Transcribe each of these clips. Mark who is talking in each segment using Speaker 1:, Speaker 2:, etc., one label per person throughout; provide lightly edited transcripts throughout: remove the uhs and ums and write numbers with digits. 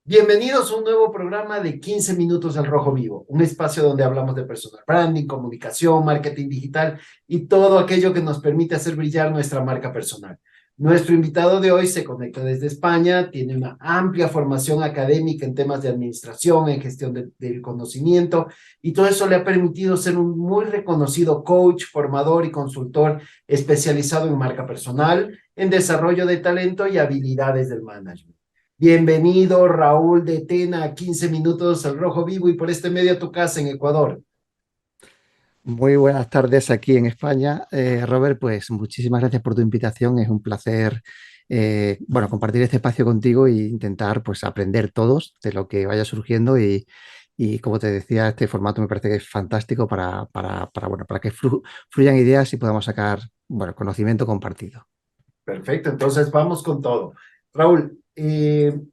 Speaker 1: Bienvenidos a un nuevo programa de 15 minutos al Rojo Vivo, un espacio donde hablamos de personal branding, comunicación, marketing digital y todo aquello que nos permite hacer brillar nuestra marca personal. Nuestro invitado de hoy se conecta desde España, tiene una amplia formación académica en temas de administración, en gestión del conocimiento, y todo eso le ha permitido ser un muy reconocido coach, formador y consultor especializado en marca personal, en desarrollo de talento y habilidades del management. Bienvenido, Raúl de Tena, a 15 minutos al Rojo Vivo y por este medio a tu casa en Ecuador.
Speaker 2: Muy buenas tardes aquí en España. Robert, pues muchísimas gracias por tu invitación. Es un placer, compartir este espacio contigo e intentar, pues, aprender todos de lo que vaya surgiendo y como te decía, este formato me parece que es fantástico para que fluyan ideas y podamos sacar, bueno, conocimiento compartido.
Speaker 1: Perfecto, entonces vamos con todo. Raúl,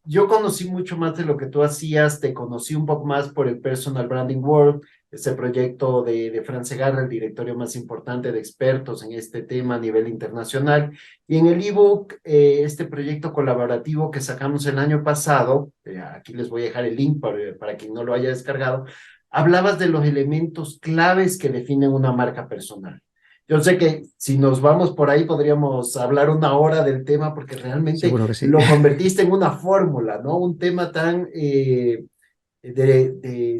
Speaker 1: yo conocí mucho más de lo que tú hacías, te conocí un poco más por el Personal Branding World, ese proyecto de Fran Segarra, el directorio más importante de expertos en este tema a nivel internacional. Y en el ebook, este proyecto colaborativo que sacamos el año pasado, aquí les voy a dejar el link para quien no lo haya descargado, hablabas de los elementos claves que definen una marca personal. Yo sé que si nos vamos por ahí podríamos hablar una hora del tema porque realmente
Speaker 2: Seguro que sí.
Speaker 1: lo convertiste en una fórmula, ¿no? Un tema tan de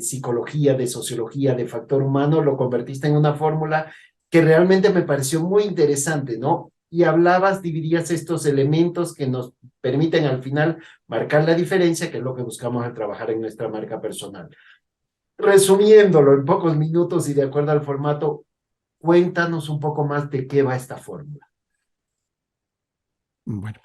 Speaker 1: psicología, de sociología, de factor humano, lo convertiste en una fórmula que realmente me pareció muy interesante, ¿no? Y hablabas, dividías estos elementos que nos permiten al final marcar la diferencia, que es lo que buscamos al trabajar en nuestra marca personal. Resumiéndolo en pocos minutos y de acuerdo al formato, cuéntanos un poco más de qué va esta fórmula.
Speaker 2: Bueno,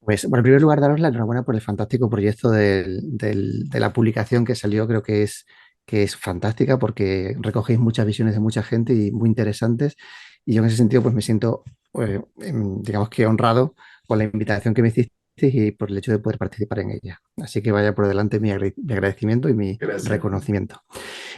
Speaker 2: en primer lugar, daros la enhorabuena por el fantástico proyecto de la publicación que salió. Creo que es fantástica porque recogéis muchas visiones de mucha gente y muy interesantes. Y yo en ese sentido, pues me siento, digamos que honrado con la invitación que me hiciste y por el hecho de poder participar en ella. Así que vaya por delante mi agradecimiento y mi
Speaker 1: Gracias.
Speaker 2: reconocimiento.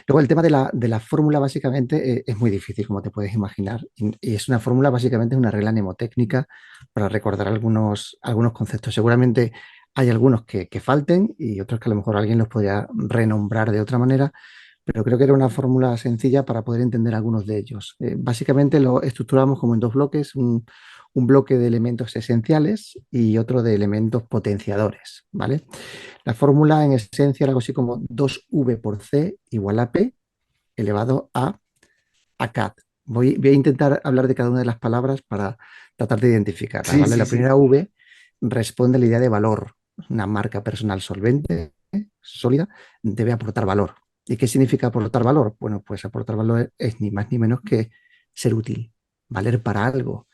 Speaker 2: Luego el tema de la fórmula básicamente es muy difícil, como te puedes imaginar. Y es una fórmula, básicamente es una regla mnemotécnica para recordar algunos conceptos. Seguramente hay algunos que falten y otros que a lo mejor alguien los podría renombrar de otra manera, pero creo que era una fórmula sencilla para poder entender algunos de ellos. Básicamente lo estructuramos como en dos bloques, un bloque de elementos esenciales y otro de elementos potenciadores, ¿vale? La fórmula en esencia era algo así como 2V por C igual a P elevado a CAD. Voy a intentar hablar de cada una de las palabras para tratar de identificarlas,
Speaker 1: Sí,
Speaker 2: ¿vale?
Speaker 1: sí,
Speaker 2: La
Speaker 1: sí.
Speaker 2: primera V responde a la idea de valor. Una marca personal solvente, sólida, debe aportar valor. ¿Y qué significa aportar valor? Bueno, pues aportar valor es ni más ni menos que ser útil, valer para algo.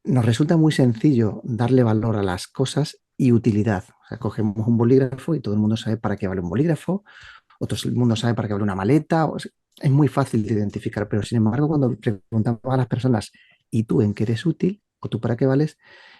Speaker 2: Nos resulta muy sencillo darle valor a las cosas y utilidad. O sea, cogemos un bolígrafo y todo el mundo sabe para qué vale un bolígrafo, el mundo sabe para qué vale una maleta. Es muy fácil de identificar, pero sin embargo, cuando preguntamos a las personas, ¿y tú en qué eres útil? ¿O tú para qué vales?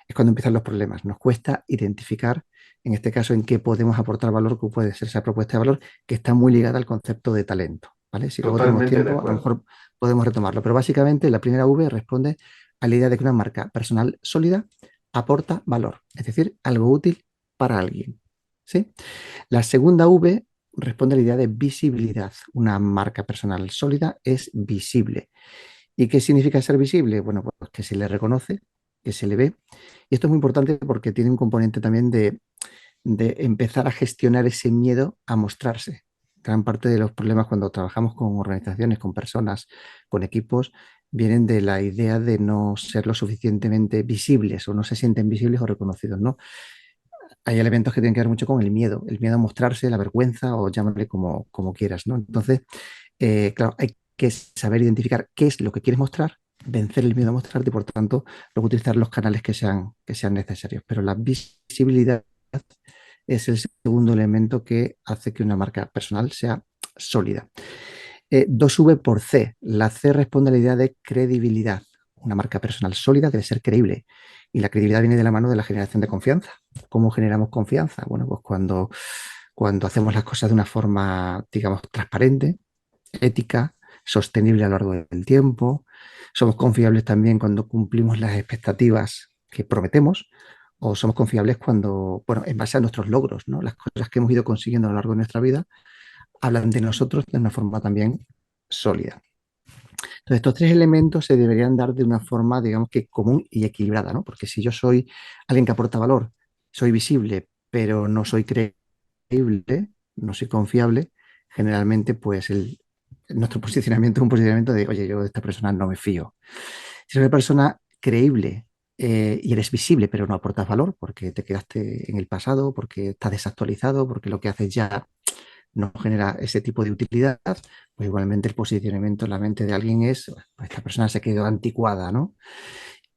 Speaker 2: Es cuando empiezan los problemas. Nos cuesta identificar, en este caso, en qué podemos aportar valor, que puede ser esa propuesta de valor, que está muy ligada al concepto de talento. ¿Vale? Si luego tenemos
Speaker 1: Totalmente de
Speaker 2: tiempo, a lo
Speaker 1: acuerdo.
Speaker 2: mejor podemos retomarlo. Pero básicamente la primera V responde a la idea de que una marca personal sólida aporta valor, es decir, algo útil para alguien. ¿Sí? La segunda V responde a la idea de visibilidad. Una marca personal sólida es visible. ¿Y qué significa ser visible? Bueno, pues que se le reconoce, que se le ve. Y esto es muy importante porque tiene un componente también de empezar a gestionar ese miedo a mostrarse. Gran parte de los problemas cuando trabajamos con organizaciones, con personas, con equipos, vienen de la idea de no ser lo suficientemente visibles o no se sienten visibles o reconocidos, ¿no? Hay elementos que tienen que ver mucho con el miedo a mostrarse, la vergüenza o llámale como quieras, ¿no? Entonces, claro, hay que saber identificar qué es lo que quieres mostrar, vencer el miedo a mostrarte y, por tanto, luego utilizar los canales que sean necesarios. Pero la visibilidad es el segundo elemento que hace que una marca personal sea sólida. 2V por C. La C responde a la idea de credibilidad. Una marca personal sólida debe ser creíble. Y la credibilidad viene de la mano de la generación de confianza. ¿Cómo generamos confianza? Bueno, pues cuando hacemos las cosas de una forma, digamos, transparente, ética, sostenible a lo largo del tiempo. Somos confiables también cuando cumplimos las expectativas que prometemos, o somos confiables cuando, bueno, en base a nuestros logros, ¿no? Las cosas que hemos ido consiguiendo a lo largo de nuestra vida hablan de nosotros de una forma también sólida. Entonces, estos tres elementos se deberían dar de una forma, digamos que común y equilibrada, ¿no? Porque si yo soy alguien que aporta valor, soy visible, pero no soy creíble, no soy confiable, generalmente, pues nuestro posicionamiento es un posicionamiento de, oye, yo de esta persona no me fío. Si eres una persona creíble y eres visible, pero no aportas valor porque te quedaste en el pasado, porque estás desactualizado, porque lo que haces ya no genera ese tipo de utilidad, pues igualmente el posicionamiento en la mente de alguien es, pues esta persona se quedó anticuada, ¿no?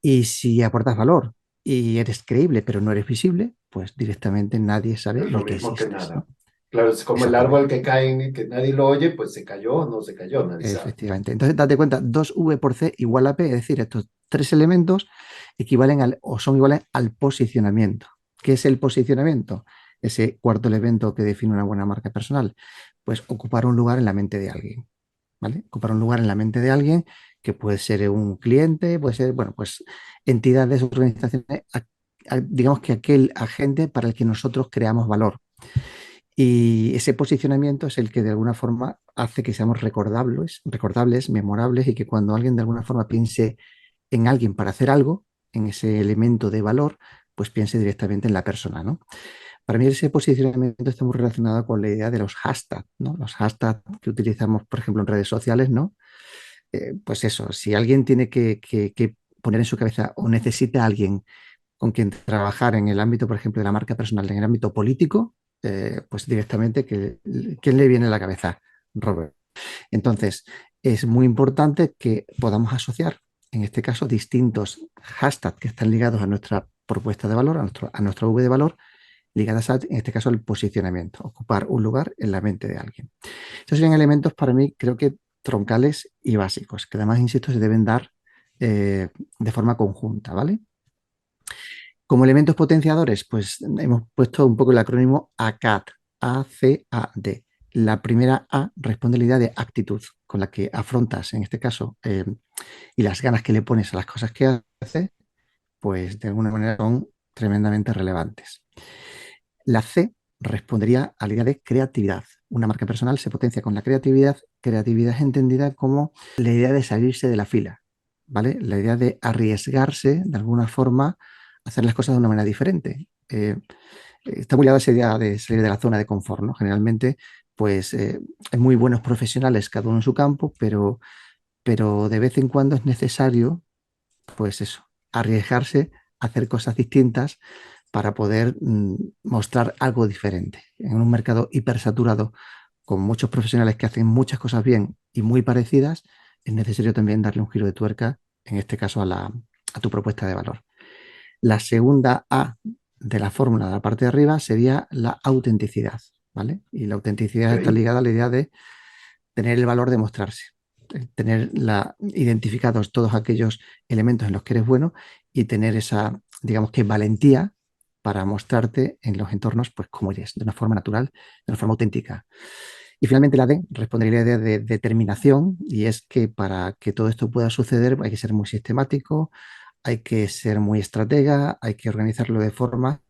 Speaker 2: Y si aportas valor y eres creíble, pero no eres visible, pues directamente nadie sabe
Speaker 1: Es lo
Speaker 2: ni que
Speaker 1: mismo que
Speaker 2: existes, ¿no?
Speaker 1: nada. Claro, es como el árbol
Speaker 2: Exactamente,
Speaker 1: que cae, que nadie lo oye, pues se cayó o no se cayó, nadie sabe.
Speaker 2: efectivamente. Entonces, date cuenta, 2V por C igual a P, es decir, estos tres elementos equivalen o son iguales al posicionamiento. ¿Qué es el posicionamiento? Ese cuarto elemento que define una buena marca personal. Pues ocupar un lugar en la mente de alguien. ¿Vale? Ocupar un lugar en la mente de alguien que puede ser un cliente, puede ser, bueno, pues entidades, organizaciones, digamos que aquel agente para el que nosotros creamos valor. Y ese posicionamiento es el que de alguna forma hace que seamos recordables, memorables y que cuando alguien de alguna forma piense en alguien para hacer algo, en ese elemento de valor, pues piense directamente en la persona, ¿no? Para mí ese posicionamiento está muy relacionado con la idea de los hashtags, ¿no? Los hashtags que utilizamos, por ejemplo, en redes sociales, ¿no? Pues eso, si alguien tiene que poner en su cabeza o necesita a alguien con quien trabajar en el ámbito, por ejemplo, de la marca personal, en el ámbito político, pues directamente, ¿quién le viene a la cabeza? Robert. Entonces, es muy importante que podamos asociar, en este caso, distintos hashtags que están ligados a nuestra propuesta de valor, a nuestra V de valor, ligadas a, en este caso, al posicionamiento, ocupar un lugar en la mente de alguien. Estos serían elementos para mí, creo que troncales y básicos, que además, insisto, se deben dar de forma conjunta, ¿vale? Como elementos potenciadores, pues hemos puesto un poco el acrónimo ACAD, A-C-A-D. La primera A responde a la idea de actitud con la que afrontas, en este caso, y las ganas que le pones a las cosas que haces, pues de alguna manera son tremendamente relevantes. La C respondería a la idea de creatividad. Una marca personal se potencia con la creatividad. Creatividad es entendida como la idea de salirse de la fila, ¿vale? La idea de arriesgarse de alguna forma a hacer las cosas de una manera diferente. Está muy ligada a esa idea de salir de la zona de confort, ¿no? Generalmente, pues hay muy buenos profesionales, cada uno en su campo, pero de vez en cuando es necesario, pues eso, arriesgarse a hacer cosas distintas para poder mostrar algo diferente. En un mercado hipersaturado, con muchos profesionales que hacen muchas cosas bien y muy parecidas, es necesario también darle un giro de tuerca, en este caso a tu propuesta de valor. La segunda A de la fórmula de la parte de arriba sería la autenticidad, ¿vale? Y la autenticidad está
Speaker 1: Ok.
Speaker 2: ligada a la idea de tener el valor de mostrarse, tener identificados todos aquellos elementos en los que eres bueno y tener esa, digamos que, valentía para mostrarte en los entornos, pues como eres, de una forma natural, de una forma auténtica. Y finalmente la D respondería a la idea de determinación y es que para que todo esto pueda suceder hay que ser muy sistemático, hay que ser muy estratega, hay que organizarlo de forma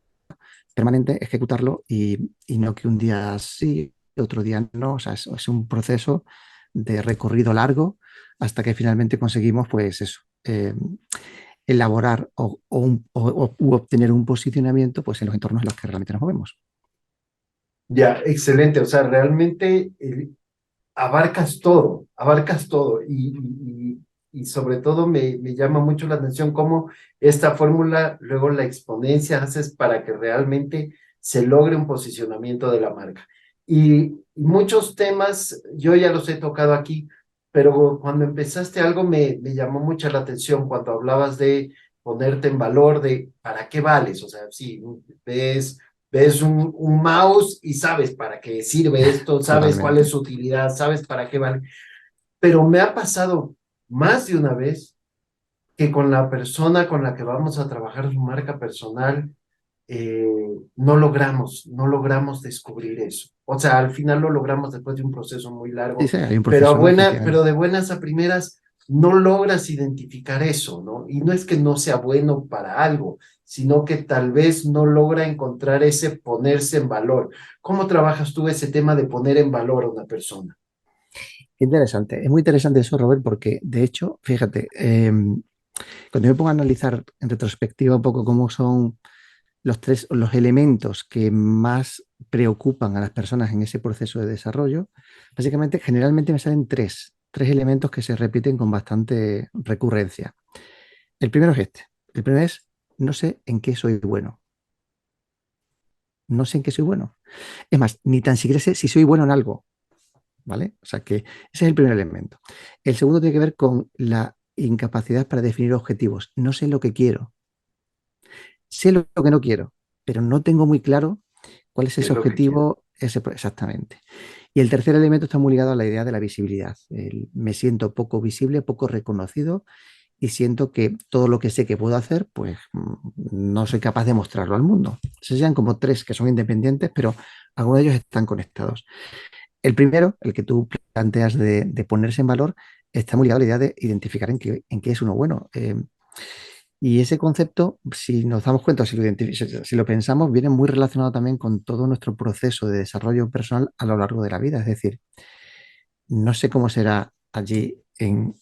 Speaker 2: permanente, ejecutarlo y no que un día sí, otro día no. O sea, es un proceso de recorrido largo hasta que finalmente conseguimos, pues eso, elaborar u obtener un posicionamiento pues, en los entornos en los que realmente nos movemos.
Speaker 1: Ya, excelente. O sea, realmente abarcas todo y sobre todo me llama mucho la atención cómo esta fórmula, luego la exponencia haces para que realmente se logre un posicionamiento de la marca. Y muchos temas, yo ya los he tocado aquí, pero cuando empezaste algo me llamó mucho la atención cuando hablabas de ponerte en valor de para qué vales, o sea, si ves un mouse y sabes para qué sirve esto, sabes cuál es
Speaker 2: Totalmente.
Speaker 1: su utilidad, sabes para qué vale. Pero me ha pasado más de una vez que con la persona con la que vamos a trabajar su marca personal, no logramos descubrir eso. O sea, al final lo logramos después de un proceso muy
Speaker 2: Sí,
Speaker 1: largo,
Speaker 2: sí, hay un proceso, ¿no? Efectivamente.
Speaker 1: pero de buenas a primeras no logras identificar eso, ¿no? Y no es que no sea bueno para algo, sino que tal vez no logra encontrar ese ponerse en valor. ¿Cómo trabajas tú ese tema de poner en valor a una persona?
Speaker 2: Qué interesante. Es muy interesante eso, Robert, porque de hecho, fíjate, cuando me pongo a analizar en retrospectiva un poco cómo son los elementos que más preocupan a las personas en ese proceso de desarrollo, básicamente, generalmente me salen tres elementos que se repiten con bastante recurrencia. El primero es este. El primero es, no sé en qué soy bueno. No sé en qué soy bueno. Es más, ni tan siquiera sé si soy bueno en algo, ¿vale? O sea que ese es el primer elemento. El segundo tiene que ver con la incapacidad para definir objetivos. No sé lo que quiero. Sé lo que no quiero, pero no tengo muy claro cuál es
Speaker 1: ¿Qué es
Speaker 2: ese
Speaker 1: lo que quiero?
Speaker 2: objetivo exactamente. Y el tercer elemento está muy ligado a la idea de la visibilidad. Me siento poco visible, poco reconocido y siento que todo lo que sé que puedo hacer, pues no soy capaz de mostrarlo al mundo. Se sean como tres que son independientes, pero algunos de ellos están conectados. El primero, el que tú planteas de ponerse en valor, está muy ligado a la idea de identificar en qué es uno bueno. Y ese concepto, si nos damos cuenta, si lo pensamos, viene muy relacionado también con todo nuestro proceso de desarrollo personal a lo largo de la vida. Es decir, no sé cómo será allí en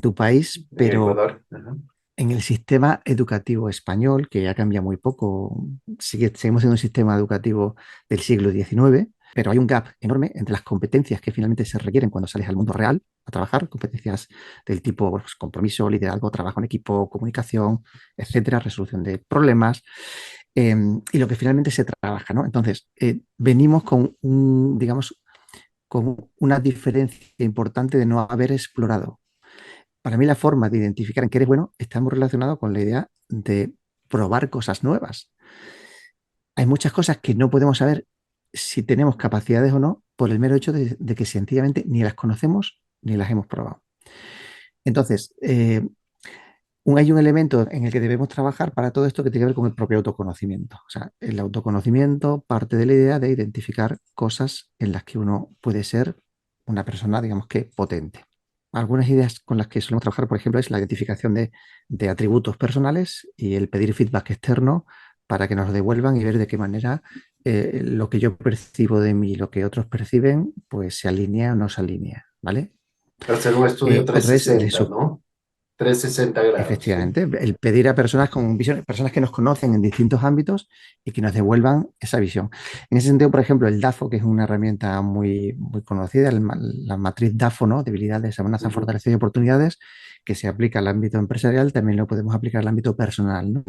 Speaker 2: tu país,
Speaker 1: En
Speaker 2: pero
Speaker 1: Ecuador. Ajá.
Speaker 2: en el sistema educativo español, que ya cambia muy poco, seguimos siendo un sistema educativo del siglo XIX, pero hay un gap enorme entre las competencias que finalmente se requieren cuando sales al mundo real a trabajar, competencias del tipo pues, compromiso, liderazgo, trabajo en equipo, comunicación, etcétera, resolución de problemas, y lo que finalmente se trabaja, ¿no? Entonces, venimos con digamos, con una diferencia importante de no haber explorado. Para mí la forma de identificar en qué eres bueno está muy relacionado con la idea de probar cosas nuevas. Hay muchas cosas que no podemos saber si tenemos capacidades o no por el mero hecho de que sencillamente ni las conocemos ni las hemos probado. Entonces, hay un elemento en el que debemos trabajar para todo esto que tiene que ver con el propio autoconocimiento. O sea, el autoconocimiento parte de la idea de identificar cosas en las que uno puede ser una persona, digamos que potente. Algunas ideas con las que solemos trabajar, por ejemplo, es la identificación de atributos personales y el pedir feedback externo para que nos devuelvan y ver de qué manera lo que yo percibo de mí, lo que otros perciben, pues se alinea o no se alinea, ¿vale?
Speaker 1: Hacer un estudio
Speaker 2: Otra es el
Speaker 1: 360, ¿no? 360 grados, sí.
Speaker 2: efectivamente, el pedir a personas con visiones, personas que nos conocen en distintos ámbitos y que nos devuelvan esa visión. En ese sentido, por ejemplo, el DAFO, que es una herramienta muy conocida, la matriz DAFO, ¿no? Debilidades, amenazas,
Speaker 1: Ujú.
Speaker 2: fortalezas y oportunidades, que se aplica al ámbito empresarial, también lo podemos aplicar al ámbito personal, ¿no?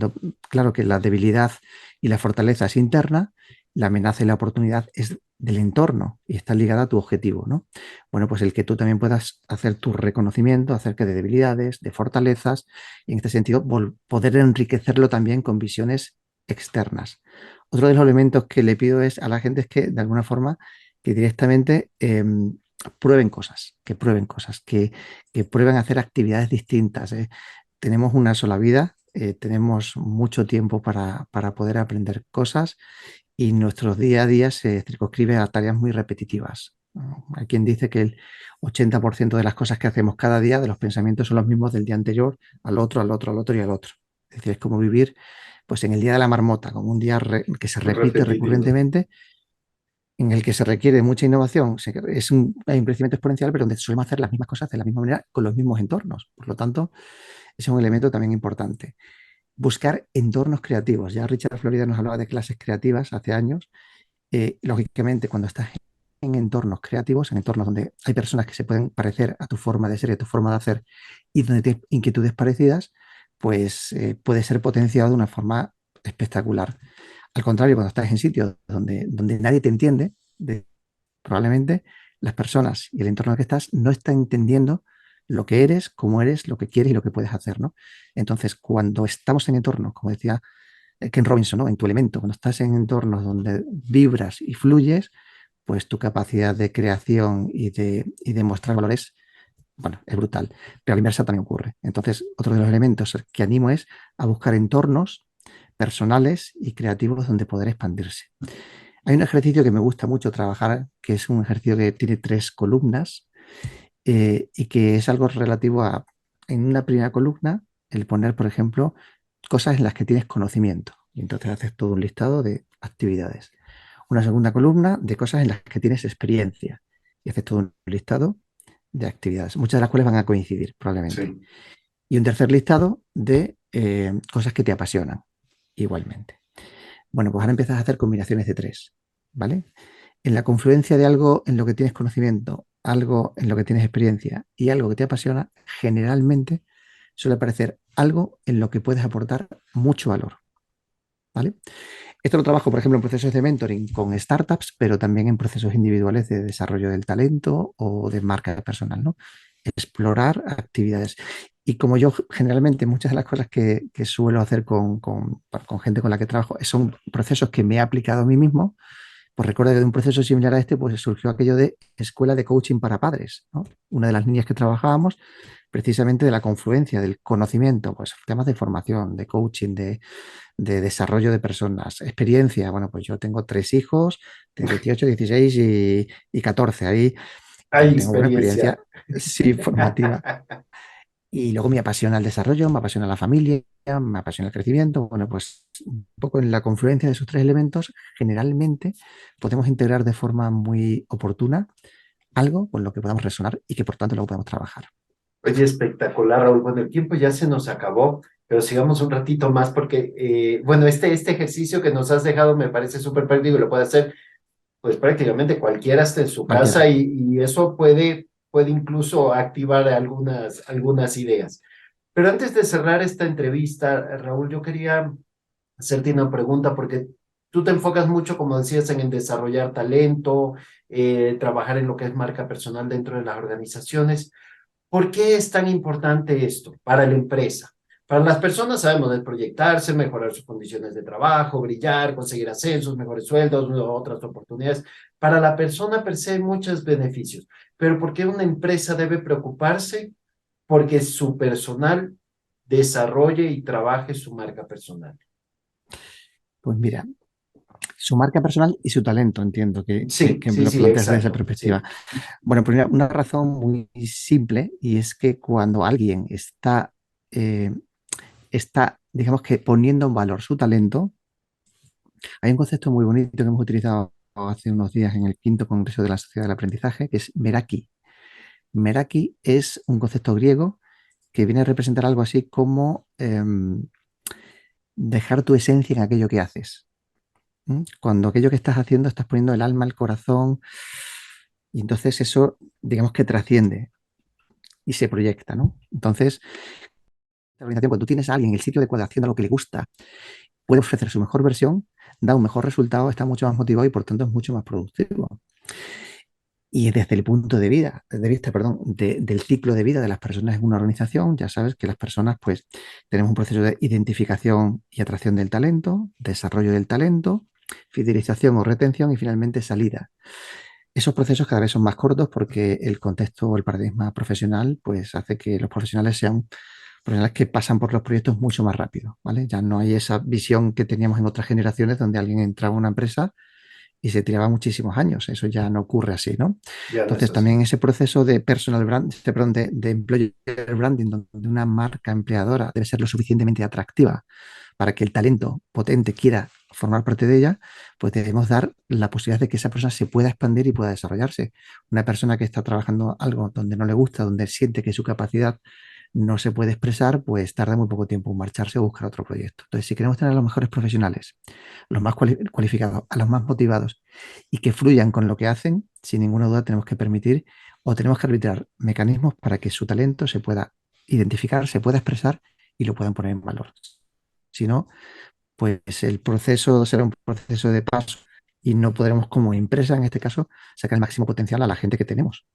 Speaker 2: Claro que la debilidad y la fortaleza es interna, la amenaza y la oportunidad es del entorno y está ligada a tu objetivo, ¿no? Bueno, pues el que tú también puedas hacer tu reconocimiento acerca de debilidades, de fortalezas, y en este sentido poder enriquecerlo también con visiones externas. Otro de los elementos que le pido es a la gente es que de alguna forma que directamente prueben cosas, que prueben a hacer actividades distintas. Tenemos una sola vida, tenemos mucho tiempo para poder aprender cosas y nuestro día a día se circunscribe a tareas muy repetitivas. Hay quien dice que el 80% de las cosas que hacemos cada día, de los pensamientos, son los mismos del día anterior, al otro, al otro, al otro y al otro. Es decir, es como vivir pues, en el día de la marmota, como un día que se repite
Speaker 1: Repetitivo.
Speaker 2: recurrentemente, en el que se requiere mucha innovación. Hay un crecimiento exponencial, pero donde solemos hacer las mismas cosas de la misma manera con los mismos entornos. Por lo tanto, ese es un elemento también importante. Buscar entornos creativos. Ya Richard Florida nos hablaba de clases creativas hace años. Lógicamente, cuando estás en entornos creativos, en entornos donde hay personas que se pueden parecer a tu forma de ser y a tu forma de hacer y donde tienes inquietudes parecidas, pues puede ser potenciado de una forma espectacular. Al contrario, cuando estás en sitios donde nadie te entiende, probablemente las personas y el entorno en el que estás no están entendiendo lo que eres, cómo eres, lo que quieres y lo que puedes hacer, ¿no? Entonces, cuando estamos en entornos, como decía Ken Robinson, ¿no? En tu elemento, cuando estás en entornos donde vibras y fluyes, pues tu capacidad de creación y de mostrar valores, bueno, es brutal. Pero a la inversa también ocurre. Entonces, otro de los elementos que animo es a buscar entornos personales y creativos donde poder expandirse. Hay un ejercicio que me gusta mucho trabajar, que es un ejercicio que tiene tres columnas y que es algo relativo a, en una primera columna, el poner, por ejemplo, cosas en las que tienes conocimiento. Y entonces haces todo un listado de actividades. Una segunda columna de cosas en las que tienes experiencia. Y haces todo un listado de actividades, muchas de las cuales van a coincidir probablemente.
Speaker 1: Sí.
Speaker 2: Y un tercer listado de cosas que te apasionan igualmente. Bueno, pues ahora empiezas a hacer combinaciones de tres, ¿vale? En la confluencia de algo en lo que tienes conocimiento, algo en lo que tienes experiencia y algo que te apasiona, generalmente suele aparecer algo en lo que puedes aportar mucho valor, ¿vale? Esto lo trabajo, por ejemplo, en procesos de mentoring con startups, pero también en procesos individuales de desarrollo del talento o de marca personal, ¿no? Explorar actividades. Y como yo generalmente muchas de las cosas que suelo hacer con gente con la que trabajo son procesos que me he aplicado a mí mismo, pues recuerdo que de un proceso similar a este, pues surgió aquello de escuela de coaching para padres, ¿no? Una de las líneas que trabajábamos, precisamente de la confluencia del conocimiento, pues temas de formación, de coaching, de desarrollo de personas, experiencia. Bueno, pues yo tengo tres hijos de 18, 16 y 14. Ahí
Speaker 1: Hay
Speaker 2: tengo buena
Speaker 1: experiencia.
Speaker 2: experiencia, sí, formativa. Y luego me apasiona el desarrollo, me apasiona la familia, me apasiona el crecimiento. Bueno, pues un poco en la confluencia de esos tres elementos, generalmente podemos integrar de forma muy oportuna algo con lo que podamos resonar y que por tanto luego podemos trabajar.
Speaker 1: Oye, espectacular, Raúl. Bueno, el tiempo ya se nos acabó, pero sigamos un ratito más porque, bueno, este ejercicio que nos has dejado me parece súper práctico y lo puede hacer, pues prácticamente cualquiera está en su casa
Speaker 2: Cualquiera.
Speaker 1: y eso puede incluso activar algunas ideas. Pero antes de cerrar esta entrevista, Raúl, yo quería hacerte una pregunta porque tú te enfocas mucho, como decías, en desarrollar talento, trabajar en lo que es marca personal dentro de las organizaciones. ¿Por qué es tan importante esto para la empresa? Para las personas sabemos de proyectarse, mejorar sus condiciones de trabajo, brillar, conseguir ascensos, mejores sueldos, otras oportunidades. Para la persona per se hay muchos beneficios, pero ¿por qué una empresa debe preocuparse porque su personal desarrolle y trabaje su marca personal?
Speaker 2: Pues mira, su marca personal y su talento, entiendo
Speaker 1: Sí,
Speaker 2: que me
Speaker 1: sí,
Speaker 2: lo
Speaker 1: sí,
Speaker 2: planteas desde esa
Speaker 1: exacto,
Speaker 2: perspectiva.
Speaker 1: sí.
Speaker 2: Bueno, pues mira, una razón muy simple y es que cuando alguien eh, está, digamos que poniendo en valor su talento, hay un concepto muy bonito que hemos utilizado hace unos días en el quinto Congreso de la Sociedad del Aprendizaje, que es Meraki. Meraki es un concepto griego que viene a representar algo así como dejar tu esencia en aquello que haces. ¿Mm? Cuando aquello que estás haciendo estás poniendo el alma, el corazón, y entonces eso, digamos que trasciende y se proyecta, ¿no? Entonces, la organización, cuando tú tienes a alguien en el sitio adecuado haciendo lo que le gusta, puede ofrecer su mejor versión, da un mejor resultado, está mucho más motivado y por tanto es mucho más productivo. Y desde el punto de vista, perdón, del ciclo de vida de las personas en una organización, ya sabes que las personas, pues, tenemos un proceso de identificación y atracción del talento, desarrollo del talento, fidelización o retención y finalmente salida. Esos procesos cada vez son más cortos porque el contexto o el paradigma profesional, pues, hace que los profesionales sean profesionales que pasan por los proyectos mucho más rápido, ¿vale? Ya no hay esa visión que teníamos en otras generaciones donde alguien entraba a una empresa y se tiraba muchísimos años. Eso ya no ocurre así, ¿no?
Speaker 1: Ya no es
Speaker 2: Entonces,
Speaker 1: así.
Speaker 2: también ese proceso de personal brand, perdón, de employer branding, donde una marca empleadora debe ser lo suficientemente atractiva para que el talento potente quiera formar parte de ella, pues debemos dar la posibilidad de que esa persona se pueda expandir y pueda desarrollarse. Una persona que está trabajando algo donde no le gusta, donde siente que su capacidad no se puede expresar, pues tarda muy poco tiempo en marcharse o buscar otro proyecto. Entonces, si queremos tener a los mejores profesionales, los más cualificados, a los más motivados y que fluyan con lo que hacen, sin ninguna duda tenemos que permitir o tenemos que arbitrar mecanismos para que su talento se pueda identificar, se pueda expresar y lo puedan poner en valor. Si no, pues el proceso será un proceso de paso y no podremos como empresa, en este caso, sacar el máximo potencial a la gente que tenemos.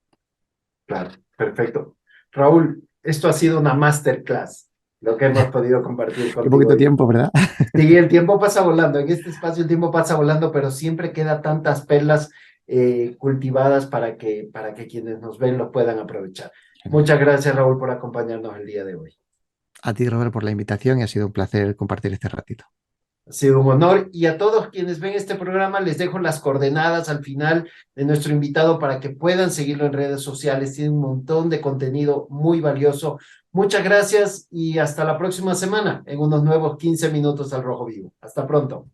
Speaker 1: Claro, perfecto. Raúl, esto ha sido una masterclass, lo que hemos podido compartir
Speaker 2: Qué
Speaker 1: contigo
Speaker 2: poquito
Speaker 1: hoy.
Speaker 2: tiempo, ¿verdad?
Speaker 1: Sí, el tiempo pasa volando. En este espacio el tiempo pasa volando, pero siempre queda tantas perlas cultivadas para que quienes nos ven lo puedan aprovechar.
Speaker 2: Genial.
Speaker 1: Muchas gracias, Raúl, por acompañarnos el día de hoy.
Speaker 2: A ti, Robert, por la invitación y ha sido un placer compartir este ratito.
Speaker 1: Ha sido un honor y a todos quienes ven este programa les dejo las coordenadas al final de nuestro invitado para que puedan seguirlo en redes sociales. Tiene un montón de contenido muy valioso. Muchas gracias y hasta la próxima semana en unos nuevos 15 minutos al Rojo Vivo. Hasta pronto.